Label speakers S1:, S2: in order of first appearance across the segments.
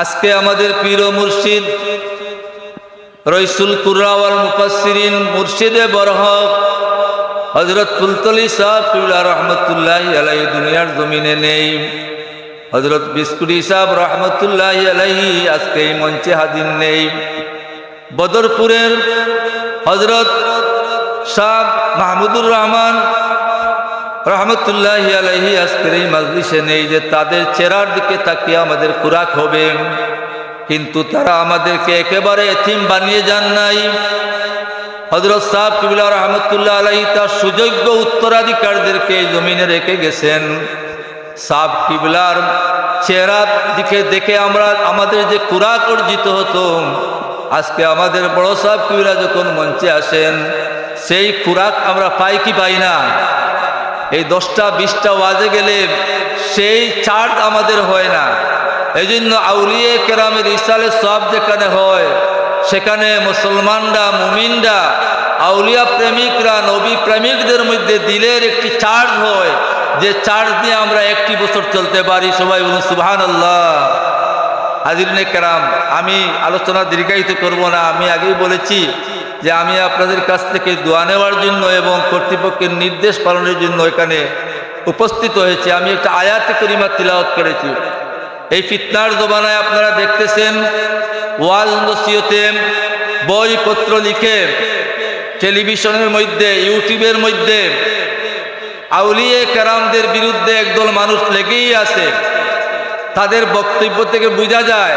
S1: আজকে আমাদের পীর ও মুর্শিদ রইসুল কুররা ওয়াল মুফাসসিরিন মুর্শিদে বরহক হযরত ফুলতলি সাহেব কিবলা রহমতুল্লাহি আলাইহি দুনিয়ার জমিনে নেই। হযরত বিস্কুটি সাহেব রহমতুল্লাহি আলাইহি আজকে এই মঞ্চে হাজির নেই। বদরপুরের হযরত শাহ মাহমুদুর রহমান রহমতুল্লাহি আলাইহি আজকের এই মাজলিসে নেই, যে তাদের চেহারার দিকে তাকিয়ে আমাদের খুরাক হবে, কিন্তু তারা আমাদেরকে একেবারে এতিম বানিয়ে যান নাই। হযরত সাহেব কিবলা রহমতুল্লাহ আলাইহি তার সুযোগ্য উত্তরাধিকারদেরকে এই জমিনে রেখে গেছেন। সাহেব কিবলার চেহারার দিকে দেখে আমাদের যে খুরাক অর্জিত হতো, আজকে আমাদের বড় সাহেব কিবলা যখন মঞ্চে আসেন সেই খুরাক আমরা পাই কি পাই না? এই 10টা 20টা ওয়াজে গেলে সেই চার্জ আমাদের হয় না। এই জন্য আউলিয়ে কেরামের ইসালে সব যেখানে হয় সেখানে মুসলমানরা, মুমিনরা, আউলিয়া প্রেমিকরা, নবী প্রেমিকদের মধ্যে দিলের একটি চার্জ হয়, যে চার্জ দিয়ে আমরা 1 বছর চলতে পারি। সবাই বলুন সুবহানাল্লাহ। হাজিরিনে কেরাম, আমি আলোচনা দীর্ঘায়িত করব না। আমি আগেই বলেছি যে আমি আপনাদের কাছ থেকে দোয়া নেওয়ার জন্য এবং কর্তৃপক্ষের নির্দেশ পালনের জন্য এখানে উপস্থিত হয়েছি। আমি একটা আয়াতে করিমা তিলাওয়াত করেছি। এই ফিতনার জমানায় আপনারা দেখতেছেন ওয়াজ নসিহতে বইপত্র লিখে টেলিভিশনের মধ্যে, ইউটিউবের মধ্যে আউলিয়ে কেরামদের বিরুদ্ধে একদল মানুষ লেগেই আছে। তাদের বক্তব্য থেকে বোঝা যায়,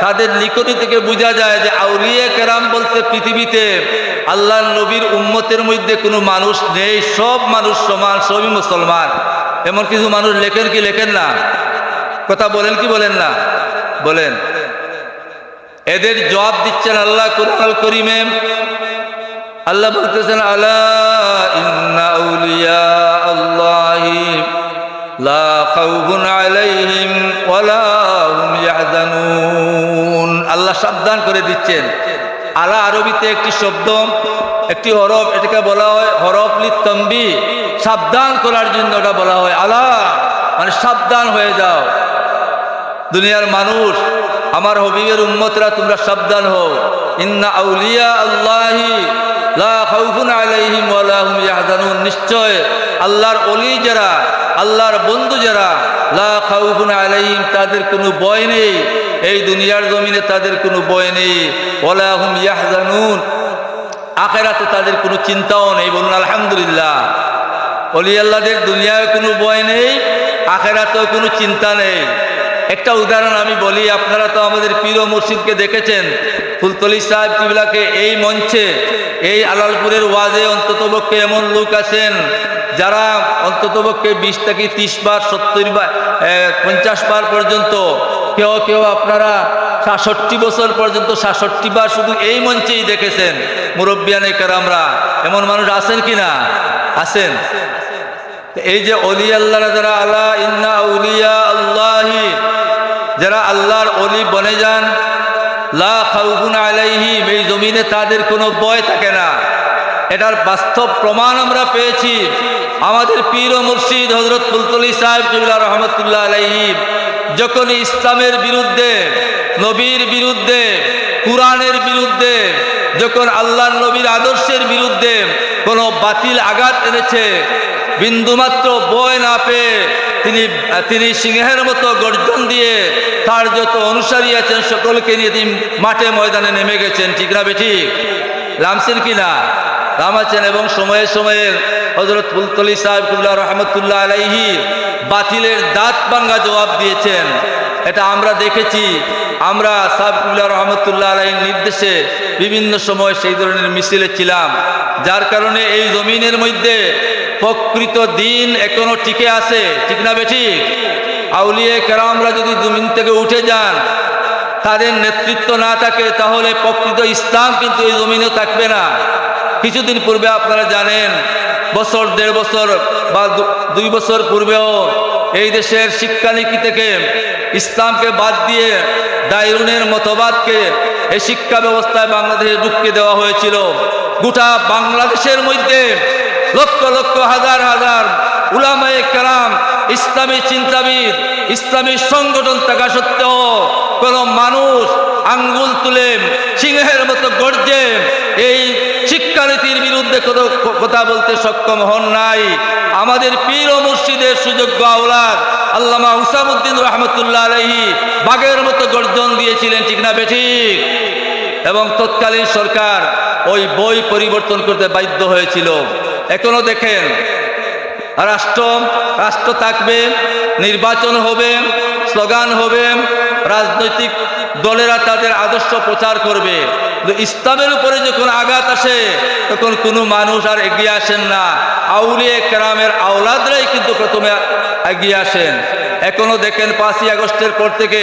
S1: তাদের লিখনি থেকে বোঝা যায় যে আউলিয়ে কেরাম বলতে পৃথিবীতে আল্লাহর নবীর উম্মতের মধ্যে কোনো মানুষ নেই, সব মানুষ সমান, সবই মুসলমান। এমন কিছু মানুষ লেখেন কি লেখেন না? কথা বলেন কি বলেন না? বলেন। এদের জবাব দিচ্ছেন আল্লাহ কুরআনুল কারীমে। আল্লাহ বলতেছেন আলা ইন্না আউলিয়া আল্লাহি লা খাউফুন আলাইহিম ওয়ালা হুম ইয়াহজানুন। আল্লাহ সাবধান করে দিচ্ছেন। আলা আরবিতে একটি শব্দ, একটি হরফ, এটাকে বলা হয় হরফ লিতানবীহ, সাবধান করার জন্য এটা বলা হয়। আলা মানে সাবধান হয়ে যাও, দুনিয়ার মানুষ, আমার হবিবের উম্মতরা, তোমরা সাবধান হও। ইন্না আউলিয়া আল্লাহি লা খাউফুন আলাইহিম ওয়ালা হুম ইয়াহজানুন। নিশ্চয় আল্লাহর ওলি যারা, আল্লাহর বন্ধু যারা, লা খাউফুন আলাইহিম, তাদের কোনো ভয় নেই, এই দুনিয়ার জমিনে তাদের কোনো ভয় নেই। ওয়ালা হুম ইয়াহজানুন, আখিরাতে তাদের কোনো চিন্তাও নেই। বলুন আলহামদুলিল্লাহ। ওলি আল্লাহদের দুনিয়ায় কোনো ভয় নেই, আখিরাতেও কোনো চিন্তা নেই। একটা উদাহরণ আমি বলি, আপনারা তো আমাদের পীর ও মুর্শিদকে দেখেছেন। ফুলতলি সাহেব কিবলাকে এই মঞ্চে, এই আলালপুরের ওয়াজে অন্ততপক্ষে এমন লোক আছেন যারা অন্ততপক্ষে 20 থেকে 30 বার, 70 বার, 50 বার পর্যন্ত, কেউ কেউ আপনারা 66 বছর পর্যন্ত 66 বার শুধু এই মঞ্চেই দেখেছেন মুরব্বিয়ানে কেরামরা। এমন মানুষ আছেন কি না? আছেন। এই যে ওলি আল্লাহরা যারা, আলা ইন্না আউলিয়া আল্লাহি, যারা আল্লাহর ওলি বনে যান, লা খাউফুন আলাইহিম, এই জমিনে তাদের কোনো ভয় থাকে না। এটার বাস্তব প্রমাণ আমরা পেয়েছি। আমাদের পীর ও মুর্শিদ হযরত ফুলতলি সাহেব কিবলা রহমতুল্লাহ আলাইহি যখন ইসলামের বিরুদ্ধে, নবীর বিরুদ্ধে, কুরআনের বিরুদ্ধে, যখন আল্লাহর নবীর আদর্শের বিরুদ্ধে কোনো বাতিল আঘাত এনেছে, বিন্দুমাত্র ভয় না পেয়ে তিনি সিংহের মতো গর্জন দিয়ে তার যত অনুসারী আছেন সকলকে নিয়ে তিনি মাঠে ময়দানে নেমে গেছেন। ঠিক না বেঠিক? নামছেন কি না? নামাচ্ছেন। এবং সময়ে সময়ে হযরত ফুলতলি সাহেব কিবলা রহমতুল্লাহ আলাইহি বাতিলের দাঁত ভাঙ্গা জবাব দিয়েছেন। এটা আমরা দেখেছি। আমরা সাহেব কিবলা রহমতুল্লাহ আলাইহির নির্দেশে বিভিন্ন সময় সেই ধরনের মিছিলে ছিলাম, যার কারণে এই জমিনের মধ্যে প্রকৃত দিন এখনো টিকে আছে। ঠিক না বেঠিক? আউলিয়ে কেরামরা যদি জমিন থেকে উঠে যান, তাদের নেতৃত্ব না থাকে, তাহলে প্রকৃত ইসলাম কিন্তু এই জমিনে থাকবে না। কিছুদিন পূর্বে আপনারা জানেন, বছর 1.5 বছর বা 2 বছর পূর্বেও এই দেশের শিক্ষানীতি থেকে ইসলামকে বাদ দিয়ে দায়রুনের মতবাদকে এই শিক্ষা ব্যবস্থায় বাংলাদেশে ঢুকিয়ে দেওয়া হয়েছিল। গোটা বাংলাদেশের মধ্যে লক্ষ লক্ষ হাজার হাজার উলামায়ে কেরাম, ইসলামী চিন্তাবিদ, ইসলামী সংগঠন থাকা সত্ত্বেও কোন মানুষ আঙ্গুল তুলে সিংহের মতো গর্জে এই শিক্ষানীতির বিরুদ্ধে কথা বলতে সক্ষম হন নাই। আমাদের পীর ও মুর্শিদের সুযোগ্য আওলাদ আল্লামা হুসামউদ্দিন রহমতুল্লাহ আলাইহি বাঘের মতো গর্জন দিয়েছিলেন, ঠিক না বেঠিক? এবং তৎকালীন সরকার ওই বই পরিবর্তন করতে বাধ্য হয়েছিল। এখনো দেখেন, রাষ্ট্র থাকবে, নির্বাচন হবে, স্লোগান হবে, রাজনৈতিক দলেরা তাদের আদর্শ প্রচার করবে, কিন্তু ইসলামের উপরে যখন আঘাত আসে তখন কোনো মানুষ আর এগিয়ে আসেন না। আউলিয়া কেরামের আওলাদরাই কিন্তু প্রথমে এগিয়ে আসেন। এখনো দেখেন 5ই আগস্টের পর থেকে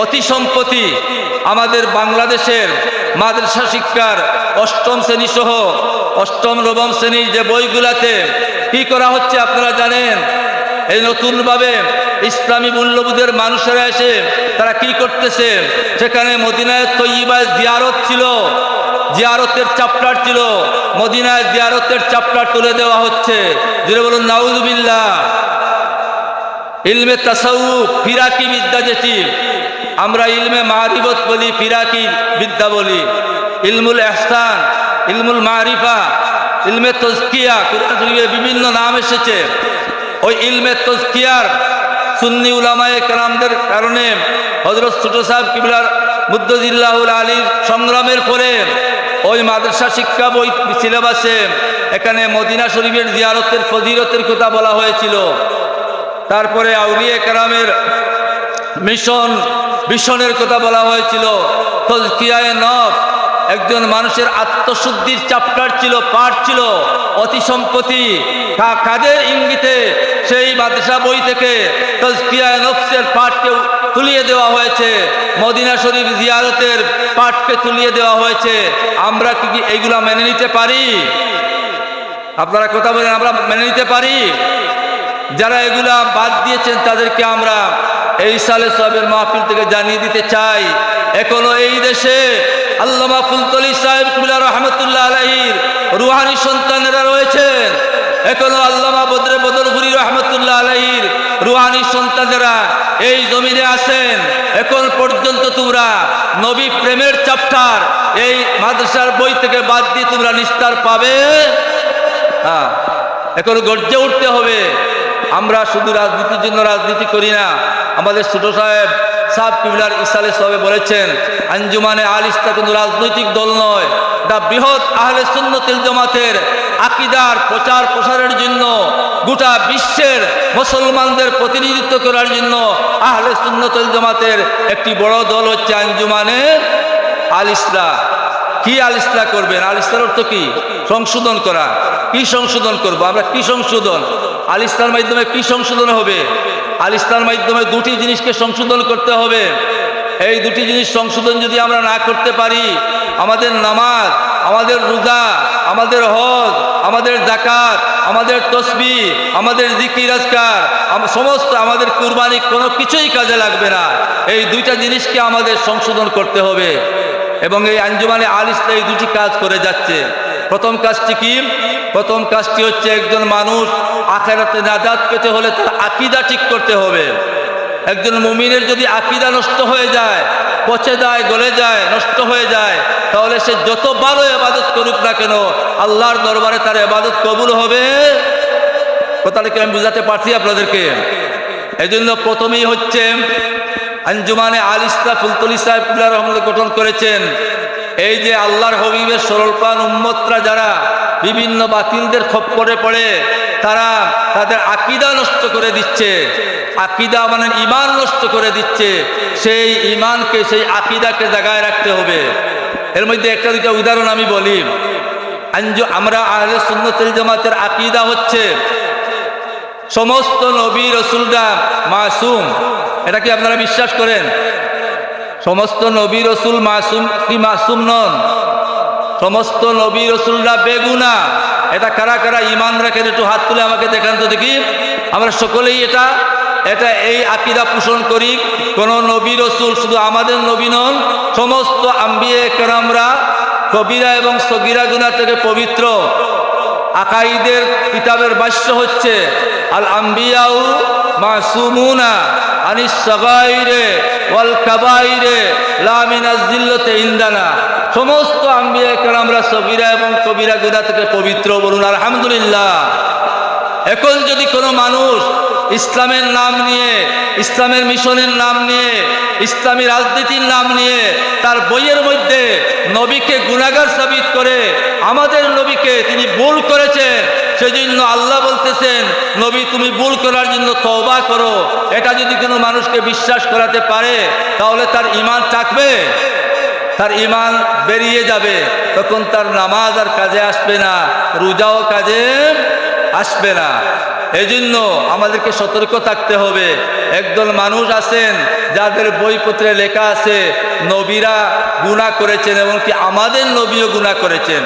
S1: অতি সম্প্রতি আমাদের বাংলাদেশের মাদ্রাসা শিক্ষার 8ম শ্রেণী সহ 8ম নবম শ্রেণীর যে বইগুলাতে কি করা হচ্ছে আপনারা জানেন? এই নতুনভাবে ইসলামী মূল্যবোধের মানুষেরা এসে তারা কি করতেছে, সেখানে মদিনায় তৈয়্যিবায় জিয়ারত ছিল, জিয়ারতের চ্যাপ্টার ছিল, মদিনায় জিয়ারতের চ্যাপ্টার তুলে দেওয়া হচ্ছে। যেটা বলুন নাউযুবিল্লাহ। ইলমে তাসাউফ, ফিরাকি বিদ্যা, যেটি আমরা ইলমে মারিফত বলি, ফিরাকি বিদ্যা বলি, ইলমুল ইহসান, ইলমুল মারিফা, ইলমে তাজকিয়া, কুরআন শরীফে বিভিন্ন নাম এসেছে। ওই ইলমে তাজকিয়ার সুন্নি উলামায়ে কেরামদের কারণে হযরত ছোট সাহেব কিবলার মুদ্দাজিল্লাহুল আলীর সংগ্রামের পরে ওই মাদ্রাসা শিক্ষা বই সিলেবাসে এখানে মদিনা শরীফের জিয়ারতের ফজিলতের কথা বলা হয়েছিল। তারপরে আউলিয়া কেরামের মিশনের কথা বলা হয়েছিল। তাজকিয়ায়ে নফস, একজন মানুষের আত্মশুদ্ধির চ্যাপ্টার ছিল, পাঠ ছিল। অতি সম্প্রতি কাদের ইঙ্গিতে সেই মাদ্রাসা বই থেকে তাজকিয়ায়ে নফসের পাঠকে তুলিয়ে দেওয়া হয়েছে, মদিনা শরীফ জিয়ারতের পাঠকে তুলিয়ে দেওয়া হয়েছে। আমরা কি এইগুলা মেনে নিতে পারি? আপনারা কথা বলেন, আমরা মেনে নিতে পারি? যারা এগুলা বাদ দিয়েছেন তাদেরকে আমরা এই সালে সাহেবের মাহফিল থেকে জানিয়ে দিতে চাই, এখনো এই দেশে আল্লামা ফুলতলি সাহেব কিবলা রহমতুল্লাহ আলাইহির রুহানি সন্তানেরা রয়েছেন। এখনো আল্লামা বদরে বদরপুরি রহমতুল্লাহ আলাইহির রুহানি সন্তানেরা এই জমিনে আছেন। এখন পর্যন্ত তোমরা নবী প্রেমের চ্যাপ্টার এই মাদ্রাসার বই থেকে বাদ দিয়ে তোমরা নিস্তার পাবে? হ্যাঁ, এখন গর্জে উঠতে হবে। আমরা শুধু রাজনীতির জন্য রাজনীতি করি না। আমাদের ছোট সাহেব কিবলার ইসালে সাহেব বলেছেন, আঞ্জুমানে আল ইসলাম কোনো রাজনৈতিক দল নয়, দা বৃহৎ আহলে সুন্নতুল জামাতের আকীদার প্রচার প্রসারের জন্য, গোটা বিশ্বের মুসলমানদের প্রতিনিধিত্ব করার জন্য আহলে সুন্নতুল জামাতের একটি বড় দল হচ্ছে আঞ্জুমানে আল ইসলাম। কি আল ইসলাম করবেন? আল ইসলামের অর্থ কি? সংশোধন করা। কি সংশোধন করব আমরা? কি সংশোধন? আল ইসলামের মাধ্যমে কি সংশোধন হবে? আল ইসলামের মাধ্যমে দুটি জিনিসকে সংশোধন করতে হবে। এই দুটি জিনিস সংশোধন যদি আমরা না করতে পারি, আমাদের নামাজ, আমাদের রোজা, আমাদের হজ, আমাদের যাকাত, আমাদের তসবিহ, আমাদের জিকির আজকার, সমস্ত আমাদের কুরবানি কোনো কিছুই কাজে লাগবে না। এই দুইটা জিনিসকে আমাদের সংশোধন করতে হবে এবং এই আঞ্জুমানে আল ইসলাম এই দুটি কাজ করে যাচ্ছে। প্রথম কাজটি কি? প্রথম কাজটি হচ্ছে একজন মানুষ আখিরাতে নাজাত পেতে হলে তার আকীদা ঠিক করতে হবে। একজন মুমিনের যদি আকীদা নষ্ট হয়ে যায়, পচে যায়, গলে যায়, নষ্ট হয়ে যায়, তাহলে সে যত ভালো ইবাদত করুক না কেন আল্লাহর দরবারে তার ইবাদত কবুল হবে? কথাটা কি আমি বুঝাতে পারছি আপনাদেরকে? এই জন্য প্রথমেই হচ্ছে আঞ্জুমানে আল ইসলাম ফুলতলি সাহেব কিবলা রহমতুল্লাহ গঠন করেছেন। এই যে আল্লাহর হবিবের সরলপান উম্মতরা যারা বিভিন্ন বাতিলদের খপ্পরে পড়ে তারা তাদের আকীদা নষ্ট করে দিচ্ছে, আকীদা মানে ঈমান নষ্ট করে দিচ্ছে, সেই ঈমানকে, সেই আকীদাকে জাগায় রাখতে হবে। এর মধ্যে একটা দুটা উদাহরণ আমি বলি। আমরা আহলে সুন্নাতুল জামাতের আকীদা হচ্ছে সমস্ত নবী রাসূলরা মাসুম। এটা কি আপনারা বিশ্বাস করেন? সমস্ত নবী রাসূল মাসুম কি মাসুম নন? সমস্ত নবী রাসূলরা বেগুনাহ। এটা কারা কারা ঈমান রাখেন একটু হাত তুলে আমাকে দেখান তো দেখি। আমরা সকলেই এটা এই আকীদা পোষণ করি। কোন নবী রাসূল, শুধু আমাদের নবী নন, সমস্ত আম্বিয়া কেরামরা কবিরা এবং সগীরা গুনাহ থেকে পবিত্র। আকাইদের কিতাবের ভাষ্য হচ্ছে আল আম্বিয়াউ মাসুমুনা আনিস সাগাইরে ওয়াল কাবাইরে লা মিনাজ জিল্লাতি ইনদানা। সমস্ত আম্বিয়া কেরামরা সগীরা এবং কবিরা গুনাহ থেকে পবিত্র, বলুন আলহামদুলিল্লাহ। এখন যদি কোনো মানুষ ইসলামের নাম নিয়ে, ইসলামের মিশনের নাম নিয়ে, ইসলামী রাজনীতির নাম নিয়ে তার বইয়ের মধ্যে নবীকে গুনাহগার সাবিত করে, আমাদের নবীকে তিনি ভুল করেছেন, সেজন্য আল্লাহ বলতেছেন নবী তুমি ভুল করার জন্য তওবা করো, এটা যদি কোনো মানুষকে বিশ্বাস করাতে পারে তাহলে তার ঈমান থাকবে? তার ঈমান বেরিয়ে যাবে। তখন তার নামাজ আর কাজে আসবে না, রোজাও কাজে আসবে না। এই জন্য আমাদেরকে সতর্ক থাকতে হবে। একদল মানুষ আছেন যাদের বইপত্রে লেখা আছে নবীরা গুনাহ করেছেন এবং কি আমাদের নবীও গুনাহ করেছেন।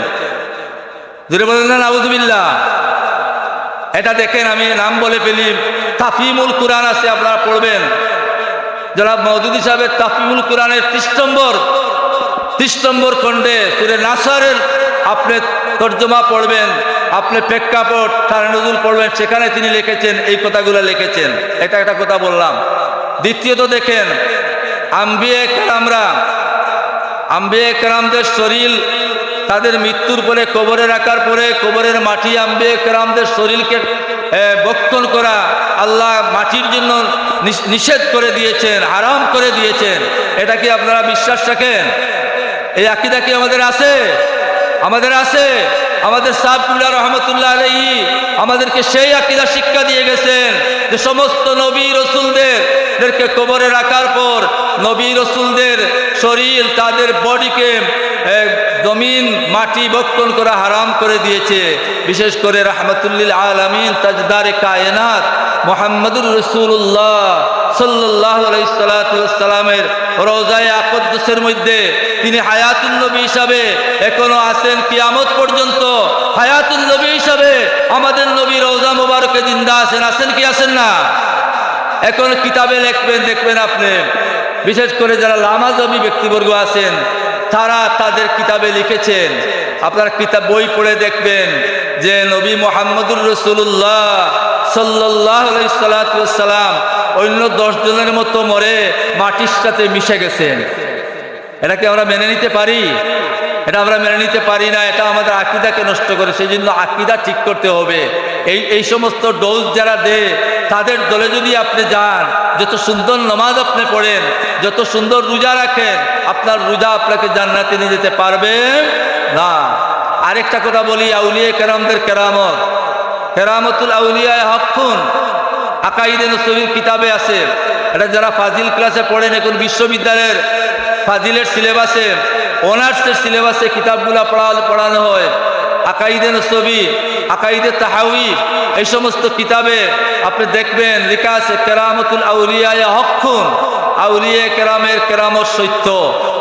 S1: জোরে বলেন না নাউযুবিল্লাহ। এটা দেখেন, আমি নাম বলে ফেলি, তাফহিমুল কোরআন আছে, আপনারা পড়বেন। জনাব মওদুদী সাহেবের তাফহিমুল কোরআনের 30 নম্বর খণ্ডে সূরা নাসরের আপনি তর্জমা পড়বেন, আপনি প্রেক্ষাপট তার নজুল পড়বেন, সেখানে তিনি লিখেছেন এই কথাগুলো লিখেছেন। এটা একটা কথা বললাম। দ্বিতীয়ত দেখেন, আম্বিয়া কেরামদের শরীর তাদের মৃত্যুর পরে কবরে রাখার পরে কবরের মাটি আম্বিয়া কেরামদের শরীরকে ভক্ষণ করা আল্লাহ মাটির জন্য নিষেধ করে দিয়েছেন, হারাম করে দিয়েছেন। এটা কি আপনারা বিশ্বাস রাখেন? এই আকীদা কি আমাদের আছে? আমাদের আছে। আমাদের সাহেব কুল্লা রহমতুল্লাহ আলাইহি আমাদেরকে সেই আকীদা শিক্ষা দিয়ে গেছেন যে সমস্ত নবী রসুলদেরকে কবরে রাখার পর নবী রসুলদের শরীর, তাদের বডিকে জমিন মাটি ভক্ষণ করা হারাম করে দিয়েছে। বিশেষ করে রাহমাতুল্লিল আলামিন তাজদারে কায়নাত মুহাম্মদুর রাসূলুল্লাহ সাল্লাল্লাহু আলাইহি সাল্লামের রওজায়ে আকদ্দাসের মধ্যে তিনি হায়াতুন নবী হিসাবে এখনো আছেন কিয়ামত পর্যন্ত। হায়াতুন নবী হিসাবে আমাদের নবী রওজা মুবারকে জিন্দা আছেন। আছেন কি আছেন না? এখন কিতাবে লিখবেন, দেখবেন আপনি, বিশেষ করে যারা লামাজবী ব্যক্তিবর্গ আছেন তারা তাদের কিতাবে লিখেছেন, আপনার কিতাব বই পড়ে দেখবেন যে নবী মুহাম্মদুর রাসূলুল্লাহ সাল্লাল্লাহু আলাইহি সাল্লাম অন্য 10 জনের মতো মরে মাটির সাথে মিশে গেছেন। এটা কি আমরা মেনে নিতে পারি? এটা আমরা মেনে নিতে পারি না। এটা আমাদের আকীদাকে নষ্ট করে। সেই জন্য আকীদা ঠিক করতে হবে। এই সমস্ত ডোজ যারা দেয় তাদের দলে যদি আপনি যান, যত সুন্দর নামাজ আপনি পড়েন, যত সুন্দর রোজা রাখেন, আপনার রোজা আপনাকে জান্নাতে নিয়ে যেতে পারবে না। আরেকটা কথা বলি, আউলিয়া কেরামদের কেরামতুল আউলিয়ায়ে হকুন আকাইদে নসবীর কিতাবে আছে। এটা যারা ফাজিল ক্লাসে পড়েন, এখন বিশ্ববিদ্যালয়ের ফাজিলের সিলেবাসে, অনার্সের সিলেবাসে কিতাবগুলো পড়ানো হয়। আকাইদে নসবী, আকাইদে তাহাউই, এই সমস্ত কিতাবে আপনি দেখবেন লেখা আছে কেরামতুল আউলিয়ায়ে হকুন, আউলিয়া কেরামের কেরামত সত্য।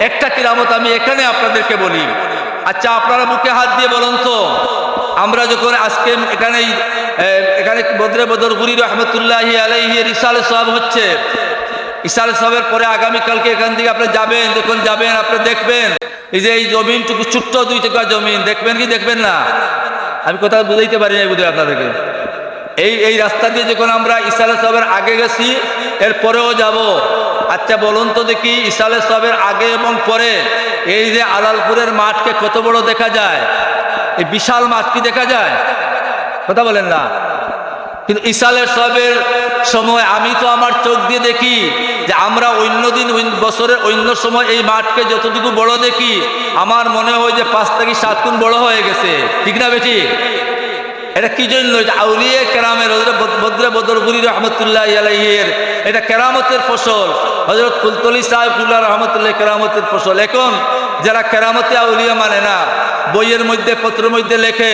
S1: একটা কেরামত আমি এখানে আপনাদেরকে বলি। আচ্ছা, আপনারা বুকে হাত দিয়ে বলুন তো, আমরা যখন আজকে এখানে বদরে বদরপুরি রহমতুল্লাহি আলাইহি ইসালে সাহেব হচ্ছে, ইসালে সাহেবের পরে আগামীকালকে এখান থেকে আপনি যাবেন, যখন যাবেন আপনি দেখবেন এই যে এই জমিনটুকু ছোট্ট 2 টাকা জমিন, দেখবেন কি দেখবেন না? আমি কথা বুঝাইতে পারি না বুঝে আপনাদেরকে। এই রাস্তা দিয়ে যখন আমরা ইসালে সাহেবের আগে গেছি, এর পরেও যাব। আচ্ছা বলুন তো দেখি, ইসালে সাহেবের আগে এবং পরে এই যে আলালপুরের মাঠকে কত বড় দেখা যায়? এই বিশাল মাঠ কি দেখা যায়? কথা বলেন না। কিন্তু ইসালের সাহেবের সময় আমি তো আমার চোখ দিয়ে দেখি যে আমরা অন্য দিন বছরের অন্য সময় এই মাঠকে যতটুকু বড় দেখি, আমার মনে হয় যে 5 থেকে 7 গুণ বড় হয়ে গেছে। ঠিক না বেটি? এটা কি জন্য? আউলিয়া কেরামের বদরে বদরপুরি রহমতুল্লাহি আলাইহির এটা কেরামতের ফসল। হযরত ফুলতলি সাহেবুল্লাহ রহমতুল্লাহ কেরামতের ফসল। এখন যারা কেরামতে আউলিয়া মানে না, বইয়ের মধ্যে পত্রের মধ্যে লেখে,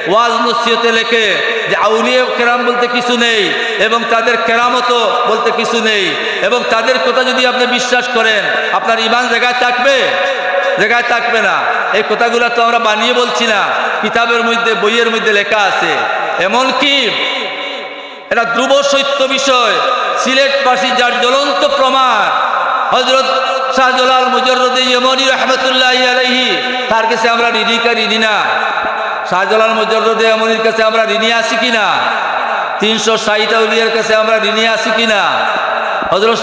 S1: ওয়াজ নসিহতে লেখে যে আউলিয়া কেরাম বলতে কিছু নেই এবং তাদের কেরামতও বলতে কিছু নেই, এবং তাদের কথা যদি আপনি বিশ্বাস করেন আপনার ঈমান জায়গায় থাকবে? জায়গায় থাকবে না। এই কথাগুলো তো আমরা বানিয়ে বলছি না, কিতাবের মধ্যে বইয়ের মধ্যে লেখা আছে। এমনকি এটা ধ্রুব সত্য বিষয়। সিলেটবাসী যার জ্বলন্ত প্রমাণ হযরত শাহজালাল মুজাররদে ইয়মনি রাহমাতুল্লাহি আলাইহি, তার কাছে আমরা ঋণী না? শাহজালাল মুজাররদে ইয়মনির কাছে আমরা ঋণী আছি কিনা? 360 আউলিয়ার কাছে আমরা ঋণী আছি কিনা? হযরত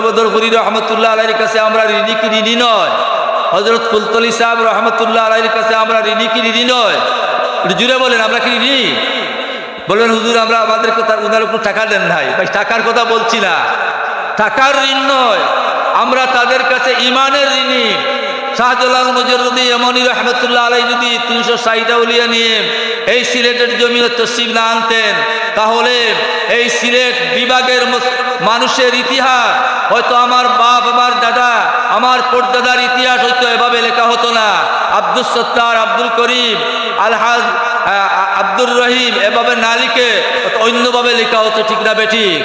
S1: বদরপুরি রহমতুল্লাহ আলাইহির কাছে আমরা ঋণী কি ঋণী নয়? হযরত ফুলতলি সাহেব রহমতুল্লাহ আলাইহির কাছে আমরা ঋণী কি ঋণী নয়? একটু জুড়ে বলেন, আমরা কি ঋণী? বলবেন হুজুর আমরা আমাদেরকে ওনার উপর টাকা দেন নাই। ভাই টাকার কথা বলছি না, টাকার ঋণ নয়, আমরা তাদের কাছে ইমানের ঋণী। শাহজালাল মুজাররদি এমনি রহমতুল্লাহ আলাইহি যদি 360 আউলিয়া নিয়ে এই সিলেটের জমিনে তশরিফ না আনতেন, তাহলে এই সিলেট বিভাগের মানুষের ইতিহাস হয়তো আমার বাপ, আমার দাদা, আমার পরদাদার ইতিহাস হয়তো এভাবে লেখা হতো না। আব্দুল সত্তার, আব্দুল করিম, আলহাজ আব্দুর রহিম এভাবে না লিখে অন্যভাবে লেখা হতো, ঠিক না বেঠিক?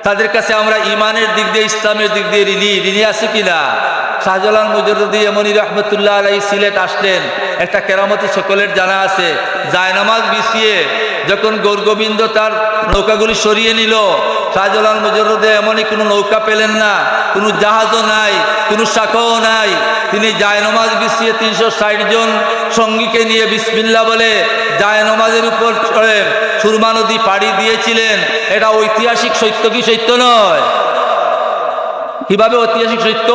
S1: তাদের কাছে আমরা ইমানের দিক দিয়ে, ইসলামের দিক দিয়ে ঋণী আছি কিনা? শাহজালাল মুজাররদি এমনি রহমতুল্লাহ আলাইহি সিলেট আসলেন, একটা কেরামতি সকলের জানা আছে। জায়নামাজ বিছিয়ে যখন গৌরগোবিন্দ তার নৌকাগুলি সরিয়ে নিল, শাহজালাল মুজাররদি এমনই কোনো নৌকা পেলেন না, কোনো জাহাজও নাই, কোনো শাখাও নাই। তিনি জায়নামাজ বিছিয়ে 360 জন সঙ্গীকে নিয়ে বিসমিল্লাহ বলে জায়নামাজের উপর চড়ে সুরমা নদী পাড়ি দিয়েছিলেন। এটা ঐতিহাসিক সত্য কি সত্য নয়? কিভাবে ঐতিহাসিক সত্য?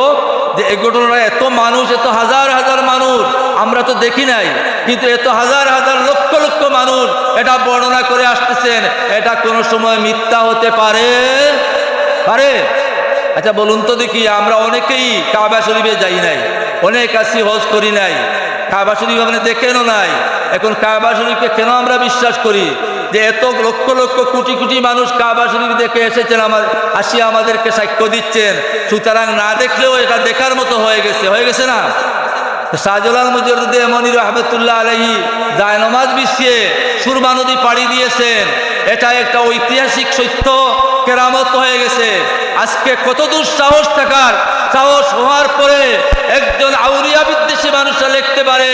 S1: যে এই ঘটনাটা এত মানুষ, এত হাজার হাজার মানুষ আমরা তো দেখি নাই, কিন্তু এত হাজার হাজার লক্ষ লক্ষ মানুষ এটা বর্ণনা করে আসতেছেন, এটা কোনো সময় মিথ্যা হতে পারে? আচ্ছা বলুন তো দেখি, আমরা অনেকেই কাবা শরীফে যাই নাই, অনেক আসি হজ করি নাই, কাবা শরীফ আপনি দেখেনও নাই। এখন কাবা শরীফকে কেন আমরা বিশ্বাস করি? যে এত লক্ষ লক্ষ কোটি কোটি মানুষ কাবা শরীফ দেখে এসেছেন, আসিয়া আমাদেরকে সাক্ষ্য দিচ্ছেন, সুতরাং না দেখলেও এটা দেখার মতো হয়ে গেছে না? শাহজালাল মুজাররদি এমনি রহমতুল্লাহ আলাইহি জায়নামাজ বিছিয়ে সুরমা নদী পাড়ি দিয়েছেন, এটা একটা ঐতিহাসিক সত্য, কেরামত হয়ে গেছে। আজকে কত দূর সাহস হওয়ার পরে একজন আউলিয়া বিদ্বেষী মানুষরা লিখতে পারে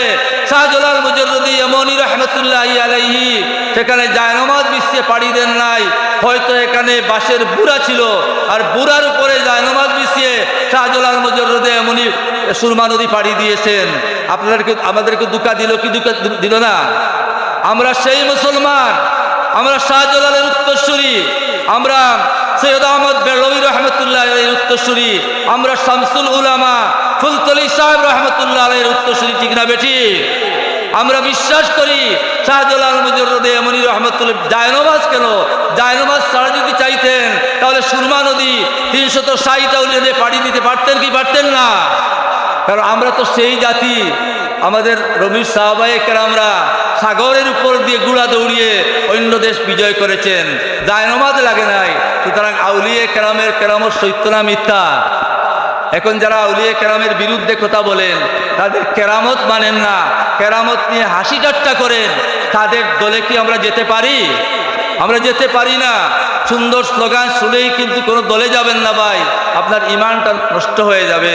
S1: শাহজালাল মুজাররদি এমনি রহমতুল্লাহি আলাইহি সেখানে জায়নামাজ বিছিয়ে পাড়ি দেন নাই, হয়তো এখানে বাঁশের বুড়া ছিল, আর বুড়ার উপরে জায়নামাজ বিছিয়ে শাহজালাল মুজাররদি এমনি সুরমা নদী পাড়ি দিয়েছেন। আমাদেরকে দুঃখা দিল কি দুঃখা দিল না? আমরা সেই মুসলমান, আমরা শাহজালালের উত্তরসূরি, আমরা সৈয়দ আহমদ বেরলভী রহমতুল্লাহ আলাইহির উত্তরসূরি, আমরা শামসুল উলামা ফুলতলি সাহেব রহমতুল্লাহ আলাইহির উত্তরসূরি, ঠিক না বেঠিক? আমরা বিশ্বাস করি শাহজালাল মুজাররদি এমনি রহমতুল্লাহ জায়নামাজ কেন? জায়নামাজ ছাড়া যদি চাইতেন তাহলে সুরমা নদী 360 আউলিয়া দিয়ে পাড়ি দিতে পারতেন কি পারতেন না? কারণ আমরা তো সেই জাতি, আমাদের রবির সাহাবায়ে কেরামরা সাগরের উপর দিয়ে গুড়া দৌড়িয়ে অন্য দেশ বিজয় করেছেন, জায়নামাজ লাগে নাই। সুতরাং আউলিয়া কেরামের কেরামত সত্য না মিথ্যা? এখন যারা আউলিয়া কেরামের বিরুদ্ধে কথা বলেন, তাদের কেরামত মানেন না, কেরামত নিয়ে হাসি ঠাট্টা করেন, তাদের দলে কি আমরা যেতে পারি? আমরা যেতে পারি না। সুন্দর স্লোগান শুনেই কিন্তু কোনো দলে যাবেন না ভাই, আপনার ইমানটা নষ্ট হয়ে যাবে।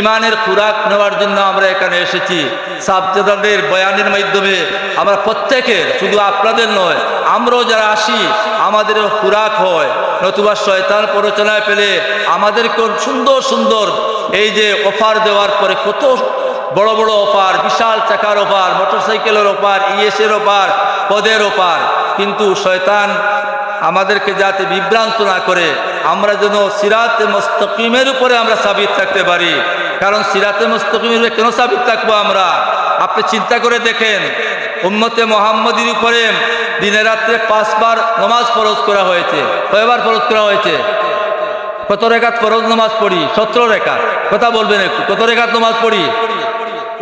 S1: ইমানের খুরাক নেওয়ার জন্য আমরা এখানে এসেছি। সাবজাদাদের বয়ানের মাধ্যমে আমরা প্রত্যেকের, শুধু আপনাদের নয়, আমরাও যারা আসি আমাদেরও খুরাক হয়, নতুবা শয়তান প্ররোচনায় পেলে আমাদেরকেও সুন্দর সুন্দর এই যে অফার দেওয়ার পরে কত বড় বড় অফার, বিশাল চাকার অফার, মোটরসাইকেলের অফার, ইএসের অফার, পদের অফার, কিন্তু শয়তান আমাদেরকে যাতে বিভ্রান্ত না করে আমরা যেন সিরাতে মুস্তাকিমের উপরে আমরা সাবিত থাকতে পারি। কারণ সিরাতে মুস্তাকিমের উপরে কেন সাবিত থাকবো আমরা? আপনি চিন্তা করে দেখেন, উম্মতে মুহাম্মদীর উপরে দিনে রাত্রে 5 বার নামাজ ফরজ করা হয়েছে। কয়বার ফরজ করা হয়েছে? কত রেখাত ফরজ নামাজ পড়ি? 17 রেখাত। কথা বলবেন একটু, কত রেখাত নামাজ পড়ি?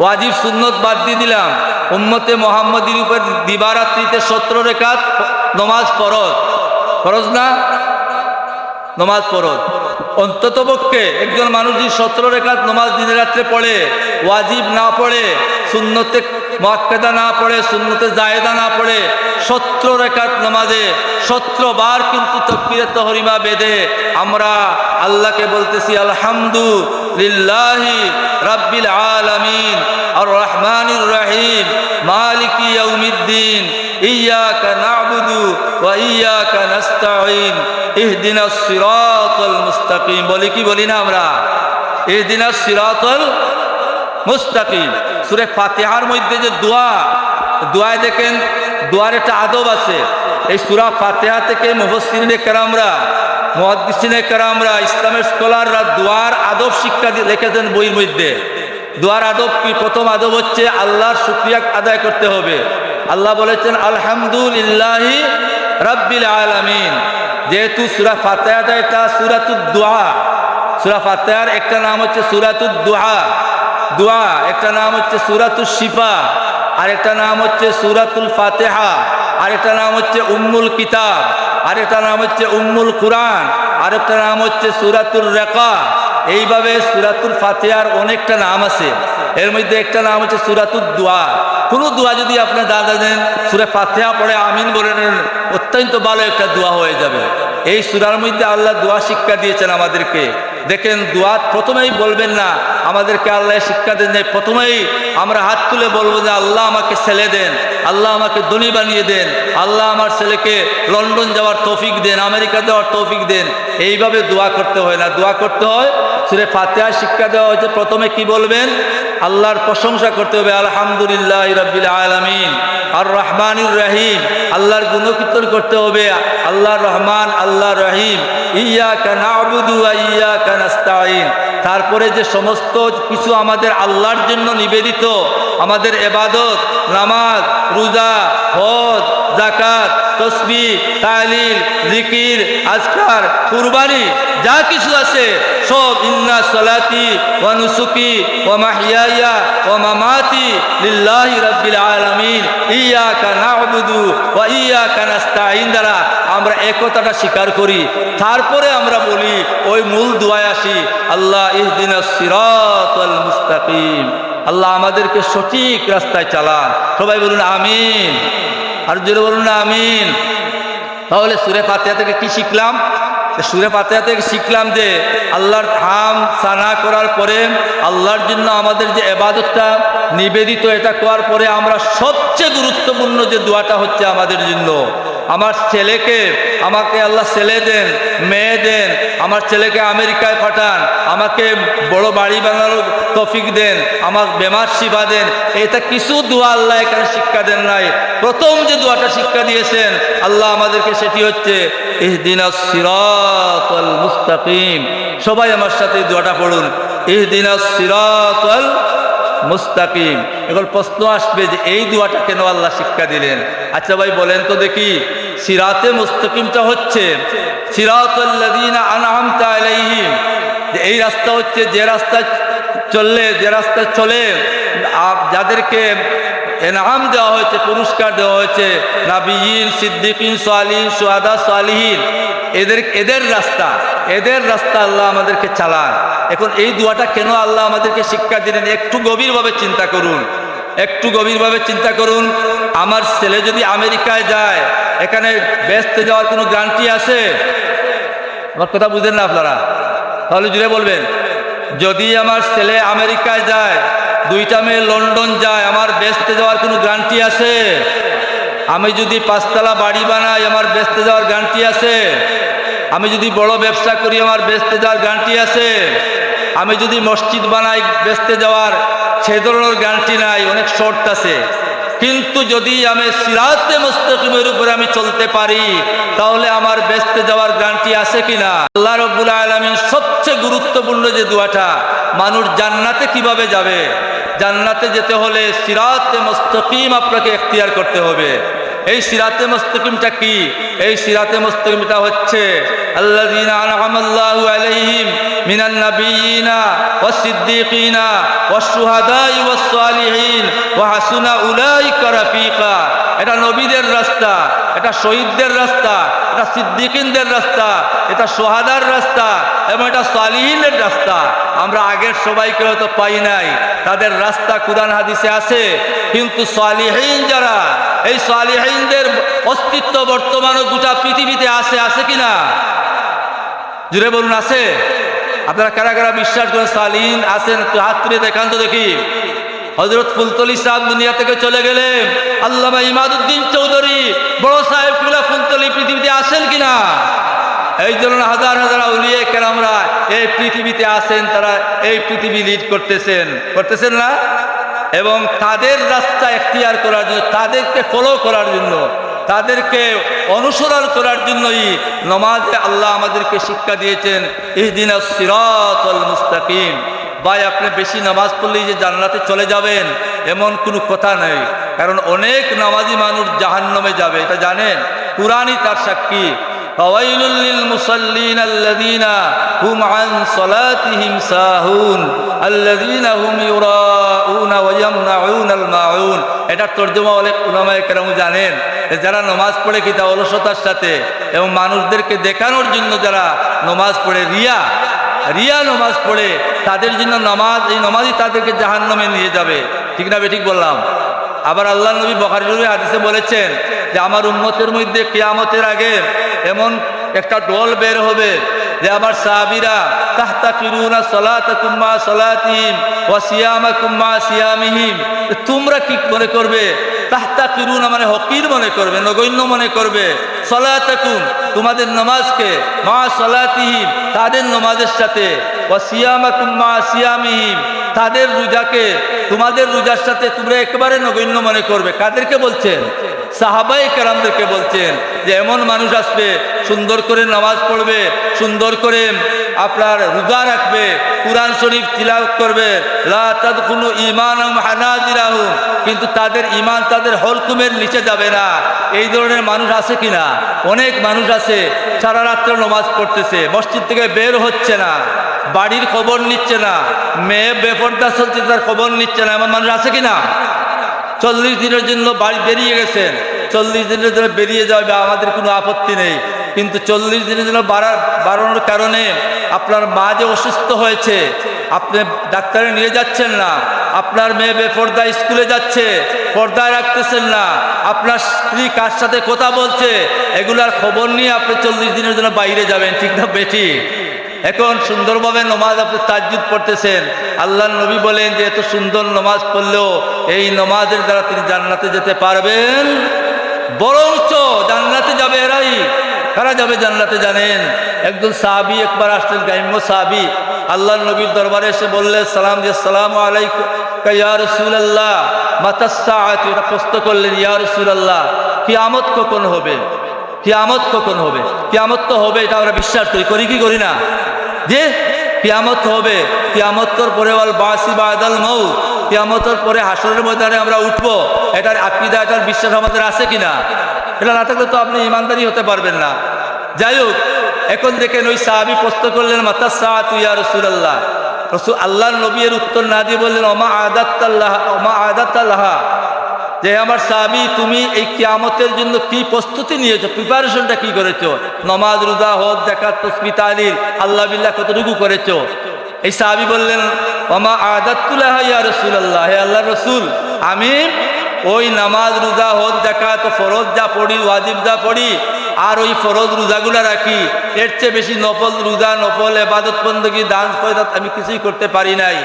S1: ওয়াজিব সুন্নত বাদ দিয়ে দিলাম, উম্মতে মুহাম্মদীর উপর দিবারাত্রিতে 17 রেখাত নামাজ ফরজ না? নামাজ ফরজ। অন্তত পক্ষে একজন মানুষ যদি 17 রেখাত নামাজ দিনে রাত্রে পড়ে, ওয়াজিব না পড়ে, সুন্নতে মুআক্কাদা না পড়ে, সুন্নতে জায়েদা না পড়ে, 17 রেখাত নামাজে 17 বার কিন্তু তাকবীরাত তাহরিমা বেদে আমরা আল্লাহকে বলতেছি আলহামদুলিল্লাহি রাব্বিল আলামিন আর রহমানির রহিম মালিকি ইয়াউমিদ্দিন ইয়্যাকা না'বুদু ওয়া ইয়্যাকা নাস্তাঈন ইহদিনাস সিরাতাল মুস্তাকিম। বলি কি বলি না আমরা? ইহদিনাস সিরাতাল মুস্তাকিম। সূরা ফাতিহার মধ্যে যে দোয়ায় দেখেন, দোয়ার একটা আদব আছে। এই সূরা ফাতিহা থেকে মুফাসসিরিনে কেরামরা, মুহাদ্দিসিনে কেরামরা, ইসলামের স্কলাররা দোয়ার আদব শিক্ষা লিখেছেন বইয়ের মধ্যে। দোয়ার আদব কি? প্রথম আদব হচ্ছে আল্লাহর শুকরিয়া আদায় করতে হবে। আল্লাহ বলেছেন আলহামদুলিল্লাহি রাব্বিল আলামিন। যেহেতু সূরা ফাতিহাটা এটা সূরাতুদ দুআ, সূরা ফাতিহার একটা নাম হচ্ছে সূরাতুদ দুআ, দোয়া, একটা নাম হচ্ছে সূরাতুশ শিফা, আর একটা নাম হচ্ছে সূরাতুল ফাতিহা, আর একটা নাম হচ্ছে উম্মুল কিতাব, আর একটা নাম হচ্ছে উম্মুল কুরআন, আর একটা নাম হচ্ছে সূরাতুর রেকা। এইভাবে সূরাতুল ফাতিহার অনেকটা নাম আছে। এর মধ্যে একটা নাম হচ্ছে সূরাতুদ দুআ। কোনো দোয়া যদি আপনি দাদা দেন, সূরা ফাতিহা পড়ে আমিন বলে নেন, অত্যন্ত ভালো একটা দোয়া হয়ে যাবে। এই সূরার মধ্যে আল্লাহ দোয়া শিক্ষা দিয়েছেন আমাদেরকে। দেখেন, দোয়া প্রথমেই বলবেন না আমাদেরকে আল্লাহ শিক্ষা দেন যে প্রথমেই আমরা হাত তুলে বলবো যে আল্লাহ আমাকে ছেলে দেন, আল্লাহ আমাকে ধনী বানিয়ে দেন, আল্লাহ আমার ছেলেকে লন্ডন যাওয়ার তৌফিক দেন, আমেরিকা যাওয়ার তৌফিক দেন। এইভাবে দোয়া করতে হয় না, দোয়া করতে হয় সূরা ফাতিহা শিক্ষা দেওয়া হয়েছে। প্রথমে কি বলবেন? আল্লাহর প্রশংসা করতে হবে, আলহামদুলিল্লাহি রাব্বিল আলামিন আর রহমানির রহিম। আল্লাহর গুণকীর্তন করতে হবে, আল্লাহ রহমান, আল্লাহ রহিম। ইয়্যাকা না'বুদু ওয়া ইয়্যাকা নাস্তাঈন। তারপরে যে সমস্ত কিছু আমাদের আল্লাহর জন্য নিবেদিত, আমাদের ইবাদত, নামাজ, রোজা, হজ, যাকাত, তাসবিহ, তাহলিল, জিকির, আজকার, কুরবানি, যা কিছু আছে সব, ইন্না সলাতি ওয়া নুসুকি ওয়া মাহইয়ায়া ওয়া মামাতি লিল্লাহি রাব্বিল আলামিন ইয়্যাকা না'বুদু ওয়া ইয়্যাকা নাস্তাঈন দ্বারা আমরা একতাটা স্বীকার করি। তারপরে আমরা বলি, ওই মূল দোয়ায় আসি, আল্লাহ ইহদিনাস সিরাতাল মুস্তাকিম। আল্লাহ আমাদেরকে সঠিক রাস্তায় চালান। সবাই বলুন আমিন, আর জোরে বলুন না আমিন। তাহলে সূরা ফাতিহা থেকে কি শিখলাম? সূরা ফাতিহা থেকে শিখলাম যে আল্লাহর হাম সানা করার পরে, আল্লাহর জন্য আমাদের যে ইবাদতটা নিবেদিত, এটা করার পরে আমরা সবচেয়ে গুরুত্বপূর্ণ যে দোয়াটা হচ্ছে আমাদের জন্য, আমার ছেলেকে, আমাকে আল্লাহ ছেলে দেন, মেয়ে দেন, আমার ছেলেকে আমেরিকায় পাঠান, আমাকে বড় বাড়ি বানানোর তৌফিক দেন, আমার বেমার শিফা দেন। এটা কিছু দোয়া আল্লাহ এখানে শিক্ষা দেন নাই। প্রথম যে দোয়াটা শিক্ষা দিয়েছেন আল্লাহ আমাদেরকে, সেটি হচ্ছে ইহদিনাস সিরাতাল মুস্তাকিম। সবাই আমার সাথে এই দোয়াটা পড়ুন, ইহদিনাস সিরাতাল মুস্তাকিম। এখন প্রশ্ন আসবে যে এই দোয়াটা কেন আল্লাহ শিক্ষা দিলেন? আচ্ছা ভাই বলেন তো দেখি, সিরাতে মুস্তাকিমটা হচ্ছে সিরাতাল্লাযীনা আনআমতা আলাইহিম, যে এই রাস্তা হচ্ছে যে রাস্তায় চলে যাদেরকে এনাম দেওয়া হয়েছে, পুরস্কার দেওয়া হয়েছে, নাবিয়িন, সিদ্দিকিন, সালিহিন, শুহাদা, সালিহিন, এদের রাস্তা আল্লাহ আমাদেরকে চালান। এখন এই দোয়াটা কেন আল্লাহ আমাদেরকে শিক্ষা দিলেন? একটু গভীরভাবে চিন্তা করুন, একটু গভীরভাবে চিন্তা করুন। আমার ছেলে যদি আমেরিকায় যায়, এখানে বেচতে যাওয়ার কোনো গ্যারান্টি আছে? আমার কথা বুঝেন না আপনারা? তাহলে জুড়ে বলবেন, যদি আমার ছেলে আমেরিকায় যায়, দুইটা মেয়ে লন্ডন যায়, আমার বেচতে যাওয়ার কোনো গ্যারান্টি আছে? আমি যদি 5 তলা বাড়ি বানাই, আমার বেচতে যাওয়ার গ্যারান্টি আছে? আমি যদি বড় ব্যবসা করি, আমার বেচতে যাওয়ার গ্যারান্টি আছে? আমি যদি মসজিদ বানাই, বেচতে যাওয়ার সেই ধরনের গ্যারান্টি নাই, অনেক শর্ত আছে। কিন্তু যদি আমি সিরাতে মুস্তাকিমের উপরে আমি চলতে পারি, তাহলে আমার বেচতে যাওয়ার গ্যারান্টি আছে কিনা? আল্লাহ রাব্বুল আলামিন সবচেয়ে গুরুত্বপূর্ণ যে দোয়াটা, মানুষ জান্নাতে কিভাবে যাবে, জান্নাতে যেতে হলে সিরাতে মুস্তাকিম আপনাকে ইখতিয়ার করতে হবে। এই সিরাতে মুস্তাকিমটা কি? এই সিরাতে মুস্তাকিমটা হচ্ছে আল্লাযীনা আনআমাল্লাহু আলাইহিম মিনান নাবিয়িনা ওয়াস সিদ্দিকিনা ওয়াস শুহাদাই ওয়াস সালিহিন ওয়া হাসুনা উলাইকা রাফিকা। এটা নবীদের রাস্তা, এটা শহীদদের রাস্তা, এটা সিদ্দিকিনদের রাস্তা, এটা শুহাদার রাস্তা এবং এটা সালিহিনের রাস্তা। আমরা আগের সবাইকে হয়তো পাই নাই, তাদের রাস্তা কুরআন হাদিসে আছে, কিন্তু সালিহিন যারা, এই সালিহিনদের অস্তিত্ব বর্তমানে গোটা পৃথিবীতে আছে কিনা? জুড়ে বলুন, আছে? আপনারা কারা কারা বিশ্বাস করেন সালিহিন আছেন? একটু হাত তুলে দেখান তো দেখি। হযরত ফুলতলি সাহেব দুনিয়া থেকে চলে গেলেন, আল্লামা ইমাদউদ্দিন চৌধুরী বড় সাহেব কিবলা ফুলতলি পৃথিবীতে আছেন কিনা? এই জন্য হাজার হাজার আউলিয়া কেরামরা এই পৃথিবীতে আছেন, তারা এই পৃথিবী লিড করতেছেন না? এবং তাদের রাস্তা এখতিয়ার করার জন্য, তাদেরকে ফলো করার জন্য, তাদেরকে অনুসরণ করার জন্যই নমাজে আল্লাহ আমাদেরকে শিক্ষা দিয়েছেন, ইহদিনাস সিরাতাল মুস্তাকিম। ভাই, আপনি বেশি নামাজ পড়লেই যে জান্নাতে চলে যাবেন এমন কোনো কথা নেই, কারণ অনেক নামাজি মানুষ জাহান্নামে যাবে, এটা জানেন? কুরআনই তার সাক্ষী। ফাওয়াইলুল লিল মুসাল্লিন আল্লাযীনা হুম আন সালাতিহিম সাহুন আল্লাযীনা হুম ইউরাউনা ওয়া ইয়ামনাউনাল মাউন। এটা তরজমা অনেক উলামায়ে কেরাম জানেন, যারা নামাজ পড়ে কিতা অলসতার সাথে এবং মানুষদেরকে দেখানোর জন্য যারা নামাজ পড়ে, রিয়া নামাজ পড়ে, তাদের জন্য নামাজ, এই নামাজই তাদেরকে জাহান্নামে নিয়ে যাবে। ঠিক না বেঠিক বললাম? আবার আল্লাহ নবী বুখারী শরীফের হাদিসে বলেছেন যে আমার উম্মতের মধ্যে কিয়ামতের আগে এমন একটা দল বের হবে যে আমার সাহাবীরা তাহতাকিরুনা সালাতাকুম মা সালাতিহিম ওয়া সিয়ামাকুম মা সিয়ামিহিম। তোমরা কি মনে করবে? তাহতাকিরুনা মানে হকির মনে করবে, নগণ্য মনে করবে, সালাতাকুম তোমাদের নামাজকে, মা সালাতিহিম তাদের নামাজের সাথে, ওয়া সিয়ামাকুম মা সিয়ামিহিম তাদের রোজাকে তোমাদের রোজার সাথে তোমরা একেবারে নগণ্য মনে করবে। কাদেরকে বলছেন? সাহাবায়ে কেরামদেরকে বলছেন যে এমন মানুষ আসবে, সুন্দর করে নামাজ পড়বে, সুন্দর করে আপনার রোজা রাখবে, কুরআন শরীফ তিলাওয়াত করবে, লা তাদখুলু ঈমানুহুম হানাজিরাহুম, কিন্তু তাদের ঈমান তাদের হলকুমের নিচে যাবে না। এই ধরনের মানুষ আছে কিনা? অনেক মানুষ আছে, সারা রাত্রে নামাজ পড়তেছে, মসজিদ থেকে বের হচ্ছে না, বাড়ির খবর নিচ্ছে না, মেয়ে বেপরদা চলছে তার খবর নিচ্ছে না, এমন মানুষ আছে কিনা? 40 দিনের জন্য বাড়ি বেরিয়ে গেছেন, 40 দিনের জন্য বেরিয়ে যাবে, আমাদের কোনো আপত্তি নেই, কিন্তু 40 দিনের জন্য বাড়ানোর কারণে আপনার মা যে অসুস্থ হয়েছে, আপনি ডাক্তারে নিয়ে যাচ্ছেন না, আপনার মেয়ে বেপরদা স্কুলে যাচ্ছে, পর্দায় রাখতেছেন না, আপনার স্ত্রী কার সাথে কথা বলছে, এগুলার খবর নিয়ে আপনি 40 দিনের জন্য বাইরে যাবেন। ঠিক না বেটি? এখন সুন্দরভাবে নমাজ আপনি তাহাজ্জুদ পড়তেছেন, আল্লাহর নবী বলেন যে এত সুন্দর নমাজ পড়লেও এই নমাজের দ্বারা তিনি জান্নাতে যেতে পারবেন, বরঞ্চ জান্নাতে যাবে এরাই। কারা যাবে জান্নাতে জানেন? একজন সাহাবী একবার আসলেন, গাইম্য সাহাবী, আল্লাহর নবীর দরবারে এসে বললেন, সালাম দিয়ে আসসালামু আলাইকুম ইয়া রাসূলুল্লাহ মাতাস সাআত। এটা প্রশ্ন করলেন, ইয়া রাসূলুল্লাহ কিয়ামত কখন হবে? কিয়ামত কখন হবে? কিয়ামত তো হবে, এটা আমরা বিশ্বাস করি কি করি না? যে কিয়ামত হবে, কিয়ামতের পরে ওয়াল বাসি বাদাল মাউত, কিয়ামতের পরে হাসরের ময়দানে আমরা উঠবো, এটার আকীদা, এটার বিশ্বাস আমাদের আছে কিনা? এটা না থাকলে তো আপনি ইমানদারি হতে পারবেন না। যাই হোক, এখন দেখেন ওই সাহাবী প্রশ্ন করলেন মাতাস সাআতু ইয়া রাসূলুল্লাহ। রাসূল আল্লাহর নবী এর উত্তর না দিয়ে বললেন ওমা আদাতাল্লাহা, যে আমার সাহাবী তুমি এই কিয়ামতের জন্য কি প্রস্তুতি নিয়েছো, প্রিপারেশনটা কি করেছো? নামাজ, রোজা, হজ, যাকাত, তাসবিহ, তাহলিল, আল্লাহ বিল্লাহ কতটুকু করেছো? এই সাহাবী বললেন ওমা আদাতুল্লাহা ইয়া রাসূলুল্লাহ, হে আল্লাহর রাসূল আমি ওই নামাজ, রোজা, হজ, যাকাত, ফরজ যা পড়ি, ওয়াজিব যা পড়ি, আর ওই ফরজ রোজাগুলা রাখি, এর চেয়ে বেশি নফল রোজা, নফল ইবাদত বندگی, দান খয়রাত আমি কিছুই করতে পারি নাই।